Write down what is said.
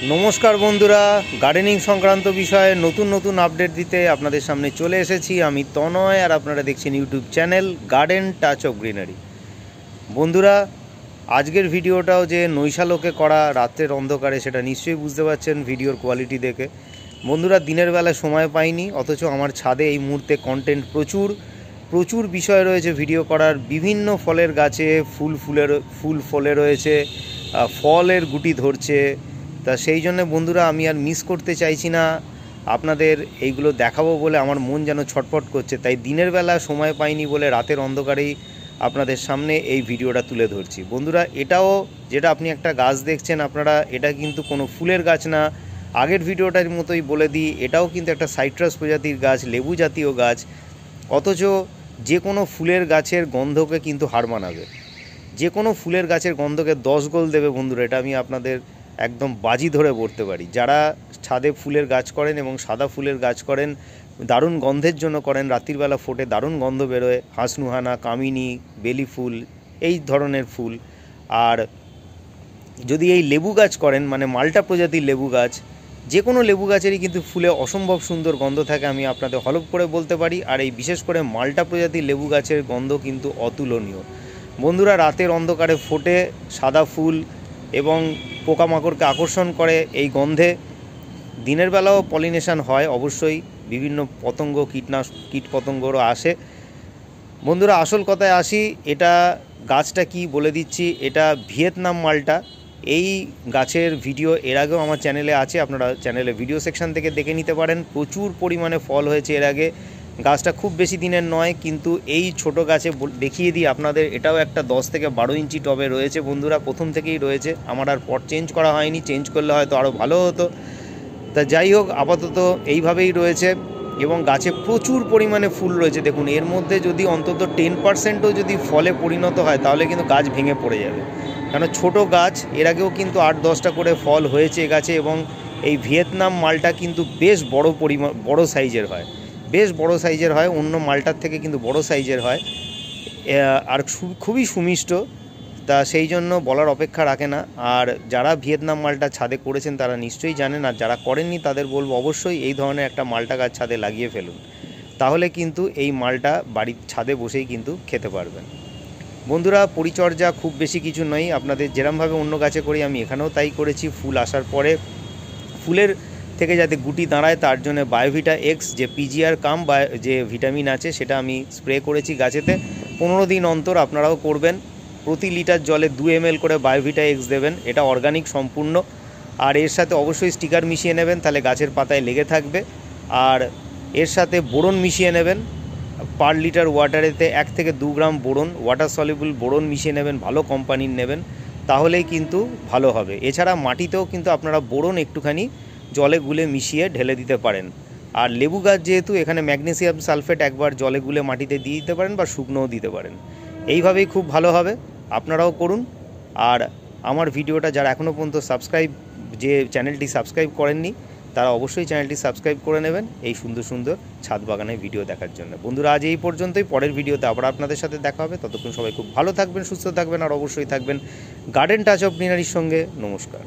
नमस्कार बंधुरा गार्डनिंग संक्रांत विषय नतून नतून अपडेट दीते आपनादेर सामने चले एसेछि आमि तनय और आपनारा देखछेन यूट्यूब चैनल गार्डन टाच अफ ग्रीनारि। बंधुरा आजकेर भिडियोटाओ जे नैशालोके करा रात्रेर अंधकारे सेटा निश्चयई बुझते पारछेन भिडियोर क्वालिटी देखे। बंधुरा दिनेर बेला समय पाइनि अथच आमार छादे एई मुहूर्ते कन्टेंट प्रचुर विषय रयेछे भिडियो करार। विभिन्न फलेर गाचे फुल फले रयेछे, फलेर गुटी धरछे। ता सेई जन्य बंधुरा आमी आर मिस करते चाइछि ना आपनादेर एइगुलो देखाबो बोले आमार मन जेन छटपट करछे। ताई दिनेर बेला समय पाइनि बोले रातेर अंधकारेई आपनादेर सामने एई भिडियोटा तुले धरछि। बंधुरा एटाओ जेटा आपनि एकटा गाछ देखछेन आपनारा एटा किन्तु कोनो फुलेर गाछ ना। आगेर भिडियोटार मतोई बोले दिई एटाओ किन्तु एकटा साइट्रास प्रजातिर गाछ, लेबू जातीय गाछ। अथच जे कोनो फुलेर गाछेर गन्धके किन्तु हार मानाबे, जे कोनो फुलेर गाछेर गन्धके 10 गोल देबे। बंधुरा एटा आमि आपनादेर एकदम बाजी धरे बोलते पारी। जारा छादे फुलेर गाछ करेन एबं सादा फुलेर गाछ करेन, दारुण गन्धेर जोन्नो करेन, रात्रिर बेला फोटे दारुण गन्ध बेरोय, हाँसनुहाना, कामिनी, बेली फुल एई धरनेर फुल। और यदि एई लेबू गाछ करेन माने माल्टा प्रजातिर लेबू गाछ, जे कोनो लेबू गाछेरই কিন্তু ফুলে অসম্ভব সুন্দর গন্ধ থাকে আমি আপনাদের হলফ করে বলতে পারি। আর এই বিশেষ করে মাল্টা প্রজাতির লেবু গাছের গন্ধ কিন্তু অতুলনীয়। বন্ধুরা রাতের অন্ধকারে ফোটে সাদা ফুল এবং পোকামাকড়কে আকর্ষণ করে এই গন্ধে। দিনের বেলাও পলিনেশন হয় অবশ্যই, বিভিন্ন পতঙ্গ কীট পতঙ্গরও আসে। বন্ধুরা আসল কথায় আসি, এটা গাছটা কি বলে দিচ্ছি। এটা ভিয়েতনাম মাল্টা। এই গাছের ভিডিও এর আগেও আমার চ্যানেলে আছে, আপনারা চ্যানেলে ভিডিও সেকশন থেকে দেখে নিতে পারেন। প্রচুর পরিমাণে ফল হয়েছে এর আগে। গাছটা খুব বেশি দিনের নয়, কিন্তু এই ছোট গাছে দেখিয়ে দিই আপনাদের, এটাও একটা 10 থেকে 12 ইঞ্চি টবে রয়েছে বন্ধুরা, প্রথম থেকেই রয়েছে। আমার আর পট চেঞ্জ করা হয়নি, চেঞ্জ করলে হয়তো আরও ভালো হতো। তা যাই হোক, আপাতত এইভাবেই রয়েছে এবং গাছে প্রচুর পরিমাণে ফুল রয়েছে। দেখুন এর মধ্যে যদি অন্তত 10%ও যদি ফলে পরিণত হয় তাহলে কিন্তু গাছ ভেঙে পড়ে যাবে, কারণ ছোট গাছ। এর আগেও কিন্তু 8-10টা করে ফল হয়েছে গাছে। এবং এই ভিয়েতনাম মালটা কিন্তু বেশ বড় সাইজের হয়, বেশ বড় সাইজের হয়, অন্য মালটার থেকে কিন্তু বড় সাইজের হয় আর খুবই সুমিষ্ট। তা সেই জন্য বলার অপেক্ষা রাখে না। আর যারা ভিয়েতনাম মালটা ছাদে করেছেন তারা নিশ্চয়ই জানেন, আর যারা করেননি তাদের বলবো অবশ্যই এই ধরনের একটা মালটা গাছ ছাদে লাগিয়ে ফেলুন, তাহলে কিন্তু এই মালটা বাড়ির ছাদে বসেই কিন্তু খেতে পারবেন। বন্ধুরা পরিচর্যা খুব বেশি কিছু নয়, আপনাদের যেরমভাবে অন্য গাছে করি আমি এখানেও তাই করেছি। ফুল আসার পরে ফুলের থেকে যাতে গুটি দাঁড়ায় তার জন্য বায়োভিটা এক্স যে পিজিআর কাম বা যে ভিটামিন আছে সেটা আমি স্প্রে করেছি গাছেতে। 15 দিন অন্তর আপনারাও করবেন। প্রতি লিটার জলে 2 ml করে বায়োভিটা এক্স দেবেন, এটা অর্গানিক সম্পূর্ণ। আর এর সাথে অবশ্যই স্টিকার মিশিয়ে নেবেন, তাহলে গাছের পাতায় লেগে থাকবে। আর এর সাথে বোরন মিশিয়ে নেবেন, পার লিটার ওয়াটারেতে 1 থেকে 2 গ্রাম বোরন, ওয়াটার সলিবল বোরন মিশিয়ে নেবেন, ভালো কোম্পানির নেবেন, তাহলেই কিন্তু ভালো হবে। এছাড়া মাটিতেও কিন্তু আপনারা বোরন একটুখানি জলে গুলে মিশিয়ে ঢেলে দিতে পারেন। আর লেবু গাছ যেহেতু, এখানে ম্যাগনেসিয়াম সালফেট একবার জলে গুলে মাটিতে দিয়ে দিতে পারেন বা শুকনোও দিতে পারেন। এইভাবেই খুব ভালো হবে, আপনারাও করুন। আর আমার ভিডিওটা যারা এখনও পর্যন্ত যে চ্যানেলটি সাবস্ক্রাইব করেননি তারা অবশ্যই চ্যানেলটি সাবস্ক্রাইব করে নেবেন এই সুন্দর সুন্দর ছাদ বাগানের ভিডিও দেখার জন্য। বন্ধুরা আজ এই পর্যন্তই, পরের ভিডিওতে আবার আপনাদের সাথে দেখা হবে। ততক্ষণ সবাই খুব ভালো থাকবেন, সুস্থ থাকবেন আর অবশ্যই থাকবেন গার্ডেন টাচ অফ গ্রিনারির সঙ্গে। নমস্কার।